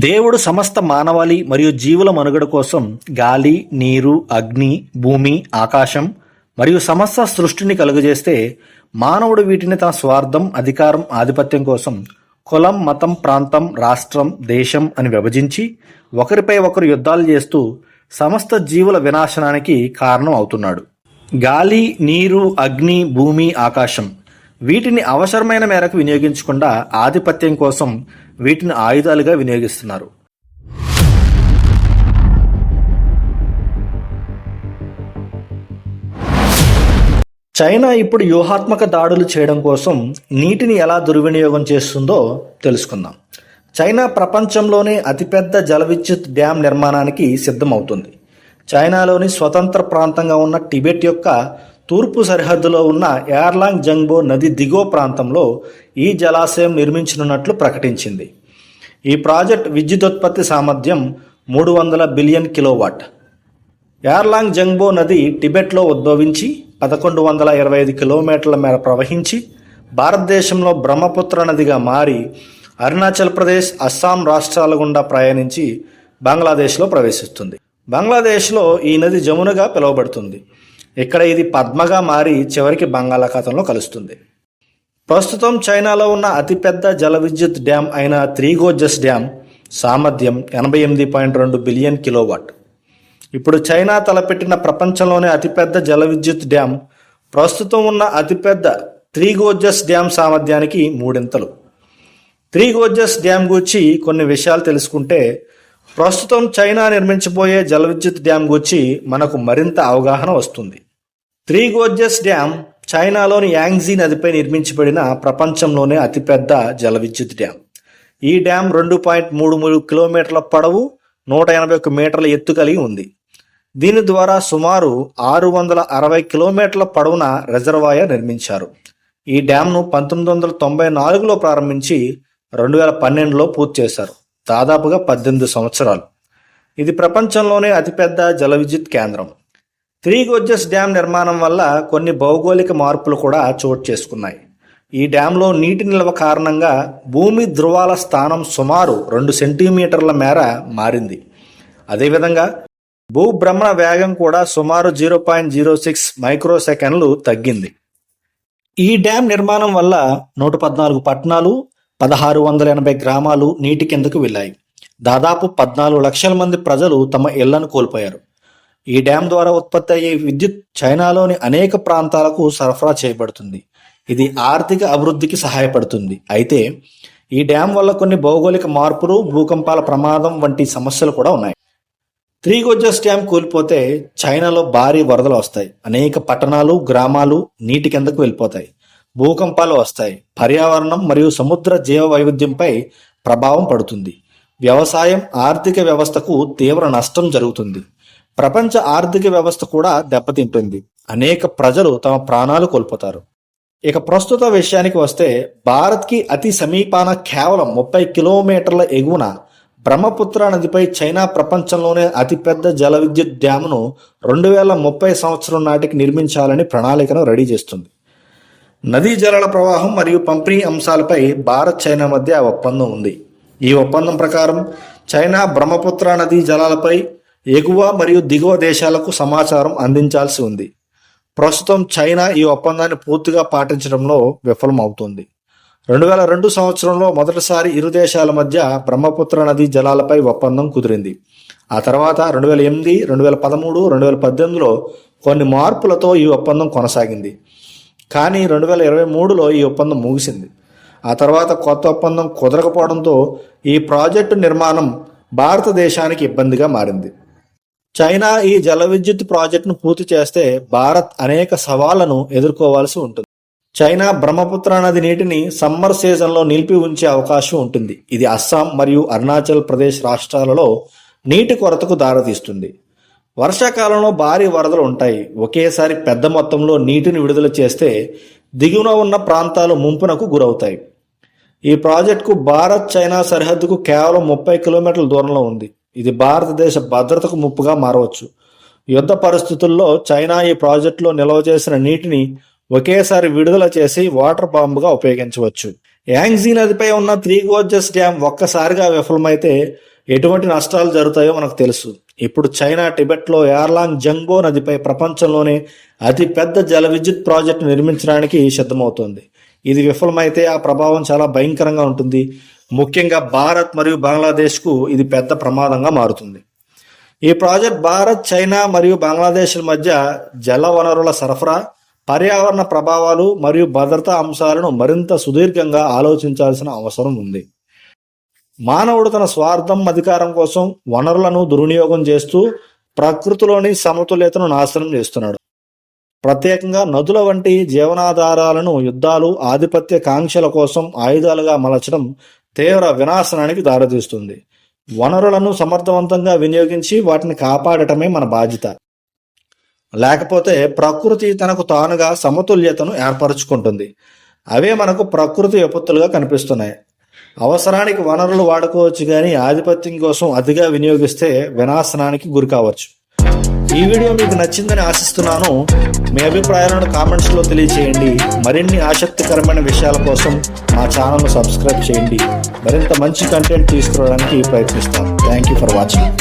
దేవుడు సమస్త మానవాళి మరియు జీవుల మనుగడ కోసం గాలి, నీరు, అగ్ని, భూమి, ఆకాశం మరియు సమస్త సృష్టిని కలుగజేస్తే మానవుడు వీటిని తన స్వార్థం, అధికారం, ఆధిపత్యం కోసం కులం, మతం, ప్రాంతం, రాష్ట్రం, దేశం అని విభజించి ఒకరిపై ఒకరు యుద్ధాలు చేస్తూ సమస్త జీవుల వినాశనానికి కారణం అవుతున్నాడు. గాలి, నీరు, అగ్ని, భూమి, ఆకాశం వీటిని అవసరమైన మేరకు వినియోగించకుండా ఆధిపత్యం కోసం వీటిని ఆయుధాలుగా వినియోగిస్తున్నారు. చైనా ఇప్పుడు వ్యూహాత్మక దాడులు చేయడం కోసం నీటిని ఎలా దుర్వినియోగం చేస్తుందో తెలుసుకుందాం. చైనా ప్రపంచంలోనే అతిపెద్ద జల విద్యుత్ డ్యాం నిర్మాణానికి సిద్ధమవుతుంది. చైనాలోని స్వతంత్ర ప్రాంతంగా ఉన్న టిబెట్ యొక్క తూర్పు సరిహద్దులో ఉన్న యార్లాంగ్ జంగ్బో నది దిగువ ప్రాంతంలో ఈ జలాశయం నిర్మించనున్నట్లు ప్రకటించింది. ఈ ప్రాజెక్ట్ విద్యుదుత్పత్తి సామర్థ్యం 300 బిలియన్ కిలోవాట్. యార్లాంగ్ జంగ్బో నది టిబెట్లో ఉద్భవించి 1125 కిలోమీటర్ల మేర ప్రవహించి భారతదేశంలో బ్రహ్మపుత్ర నదిగా మారి అరుణాచల్ ప్రదేశ్, అస్సాం రాష్ట్రాల గుండా ప్రయాణించి బంగ్లాదేశ్లో ప్రవేశిస్తుంది. బంగ్లాదేశ్లో ఈ నది జమునగా పిలువబడుతుంది. ఇక్కడ ఇది పద్మగా మారి చివరికి బంగాళాఖాతంలో కలుస్తుంది. ప్రస్తుతం చైనాలో ఉన్న అతిపెద్ద జల విద్యుత్ డ్యాం అయిన త్రీ గోర్జెస్ డ్యాం సామర్థ్యం 88.2 బిలియన్ కిలోవాట్. ఇప్పుడు చైనా తలపెట్టిన ప్రపంచంలోనే అతిపెద్ద జల విద్యుత్ డ్యాం ప్రస్తుతం ఉన్న అతిపెద్ద త్రీ గోర్జెస్ డ్యాం సామర్థ్యానికి మూడింతలు. త్రీ గోర్జెస్ డ్యాం గురించి కొన్ని విషయాలు తెలుసుకుంటే ప్రస్తుతం చైనా నిర్మించబోయే జల విద్యుత్ డ్యాం గురించి మనకు మరింత అవగాహన వస్తుంది. త్రీ గోర్జెస్ డ్యాం చైనాలోని యాంగ్జీ నదిపై నిర్మించబడిన ప్రపంచంలోనే అతిపెద్ద జల విద్యుత్ డ్యాం. ఈ డ్యాం 2.33 కిలోమీటర్ల పొడవు, 181 మీటర్ల ఎత్తు కలిగి ఉంది. దీని ద్వారా సుమారు 660 కిలోమీటర్ల పొడవున రిజర్వాయర్ నిర్మించారు. ఈ డ్యాంను 1994లో ప్రారంభించి 2012లో పూర్తి చేశారు. దాదాపుగా 18 సంవత్సరాలు. ఇది ప్రపంచంలోనే అతిపెద్ద జల విద్యుత్ కేంద్రం. త్రీ గోర్జెస్ డ్యాం నిర్మాణం వల్ల కొన్ని భౌగోళిక మార్పులు కూడా చోటు చేసుకున్నాయి. ఈ డ్యాంలో నీటి నిల్వ కారణంగా భూమి ధృవాల స్థానం సుమారు 2 సెంటీమీటర్ల మేర మారింది. అదేవిధంగా భూభ్రమణ వేగం కూడా సుమారు 0.06 మైక్రో సెకండ్లు తగ్గింది. ఈ డ్యాం నిర్మాణం వల్ల 114 పట్టణాలు, 1680 గ్రామాలు నీటి కిందకు వెళ్ళాయి. దాదాపు 14 లక్షల మంది ప్రజలు తమ ఇళ్లను కోల్పోయారు. ఈ డ్యాం ద్వారా ఉత్పత్తి అయ్యే విద్యుత్ చైనాలోని అనేక ప్రాంతాలకు సరఫరా చేయబడుతుంది. ఇది ఆర్థిక అభివృద్ధికి సహాయపడుతుంది. అయితే ఈ డ్యాం వల్ల కొన్ని భౌగోళిక మార్పులు, భూకంపాల ప్రమాదం వంటి సమస్యలు కూడా ఉన్నాయి. త్రీ గోర్జెస్ డ్యాం కూలిపోతే చైనాలో భారీ వరదలు వస్తాయి. అనేక పట్టణాలు, గ్రామాలు నీటి కిందకు వెళ్ళిపోతాయి. భూకంపాలు వస్తాయి. పర్యావరణం మరియు సముద్ర జీవ వైవిధ్యంపై ప్రభావం పడుతుంది. వ్యవసాయం, ఆర్థిక వ్యవస్థకు తీవ్ర నష్టం జరుగుతుంది. ప్రపంచ ఆర్థిక వ్యవస్థ కూడా దెబ్బతింటుంది. అనేక ప్రజలు తమ ప్రాణాలు కోల్పోతారు. ఇక ప్రస్తుత విషయానికి వస్తే భారత్కి అతి సమీపాన కేవలం 30 కిలోమీటర్ల ఎగువన బ్రహ్మపుత్ర నదిపై చైనా ప్రపంచంలోనే అతిపెద్ద జల విద్యుత్ డ్యామును 2030 సంవత్సరం నాటికి నిర్మించాలని ప్రణాళికను రెడీ చేస్తుంది. నదీ జలాల ప్రవాహం మరియు పంపిణీ అంశాలపై భారత్, చైనా మధ్య ఒప్పందం ఉంది. ఈ ఒప్పందం ప్రకారం చైనా బ్రహ్మపుత్ర నదీ జలాలపై ఎగువ మరియు దిగువ దేశాలకు సమాచారం అందించాల్సి ఉంది. ప్రస్తుతం చైనా ఈ ఒప్పందాన్ని పూర్తిగా పాటించడంలో విఫలమవుతుంది. 2002 సంవత్సరంలో మొదటిసారి ఇరు దేశాల మధ్య బ్రహ్మపుత్ర నదీ జలాలపై ఒప్పందం కుదిరింది. ఆ తర్వాత 2008, 2013, 2018లో కొన్ని మార్పులతో ఈ ఒప్పందం కొనసాగింది. కానీ 2023లో ఈ ఒప్పందం ముగిసింది. ఆ తర్వాత కొత్త ఒప్పందం కుదరకపోవడంతో ఈ ప్రాజెక్టు నిర్మాణం భారతదేశానికి ఇబ్బందిగా మారింది. చైనా ఈ జల విద్యుత్ ప్రాజెక్టును పూర్తి చేస్తే భారత్ అనేక సవాళ్లను ఎదుర్కోవాల్సి ఉంటుంది. చైనా బ్రహ్మపుత్ర నది నీటిని సమ్మర్ సీజన్లో నిలిపి ఉంచే అవకాశం ఉంటుంది. ఇది అస్సాం మరియు అరుణాచల్ ప్రదేశ్ రాష్ట్రాలలో నీటి కొరతకు దారితీస్తుంది. వర్షాకాలంలో భారీ వరదలు ఉంటాయి. ఒకేసారి పెద్ద మొత్తంలో నీటిని విడుదల చేస్తే దిగువన ఉన్న ప్రాంతాలు ముంపునకు గురవుతాయి. ఈ ప్రాజెక్టుకు భారత్, చైనా సరిహద్దుకు కేవలం 30 కిలోమీటర్ల దూరంలో ఉంది. ఇది భారతదేశ భద్రతకు ముప్పుగా మారవచ్చు. యుద్ధ పరిస్థితుల్లో చైనా ఈ ప్రాజెక్టులో నిల్వ చేసిన నీటిని ఒకేసారి విడుదల చేసి వాటర్ బాంబుగా ఉపయోగించవచ్చు. యాంగ్జీ నదిపై ఉన్న త్రీ గోర్జెస్ డ్యామ్ ఒక్కసారిగా విఫలమైతే ఎటువంటి నష్టాలు జరుగుతాయో మనకు తెలుసు. ఇప్పుడు చైనా టిబెట్లో యార్లాంగ్ జంగ్బో నదిపై ప్రపంచంలోనే అతి పెద్ద జల విద్యుత్ ప్రాజెక్టు నిర్మించడానికి సిద్ధమవుతోంది. ఇది విఫలమైతే ఆ ప్రభావం చాలా భయంకరంగా ఉంటుంది. ముఖ్యంగా భారత్ మరియు బంగ్లాదేశ్కు ఇది పెద్ద ప్రమాదంగా మారుతుంది. ఈ ప్రాజెక్ట్ భారత్, చైనా మరియు బంగ్లాదేశ్ల మధ్య జల వనరుల సరఫరా, పర్యావరణ ప్రభావాలు మరియు భద్రతా అంశాలను మరింత సుదీర్ఘంగా ఆలోచించాల్సిన అవసరం ఉంది. మానవుడు తన స్వార్థం, అధికారం కోసం వనరులను దుర్వినియోగం చేస్తూ ప్రకృతిలోని సమతుల్యతను నాశనం చేస్తున్నాడు. ప్రత్యేకంగా నదుల వంటి జీవనాధారాలను యుద్ధాలు, ఆధిపత్య కాంక్షల కోసం ఆయుధాలుగా మలచడం తీవ్ర వినాశనానికి దారితీస్తుంది. వనరులను సమర్థవంతంగా వినియోగించి వాటిని కాపాడటమే మన బాధ్యత. లేకపోతే ప్రకృతి తనకు తానుగా సమతుల్యతను ఏర్పరచుకుంటుంది. అవే మనకు ప్రకృతి విపత్తులుగా కనిపిస్తున్నాయి. అవసరానికి వనరులు వాడుకోవచ్చు, కానీ ఆధిపత్యం కోసం అతిగా వినియోగిస్తే వినాశనానికి గురి కావచ్చు. ఈ వీడియో మీకు నచ్చిందని ఆశిస్తున్నాను. మీ అభిప్రాయాలను కామెంట్స్లో తెలియచేయండి. మరిన్ని ఆసక్తికరమైన విషయాల కోసం మా ఛానల్ను సబ్స్క్రైబ్ చేయండి. మరింత మంచి కంటెంట్ తీసుకురావడానికి ప్రయత్నిస్తాం. Thank you for watching.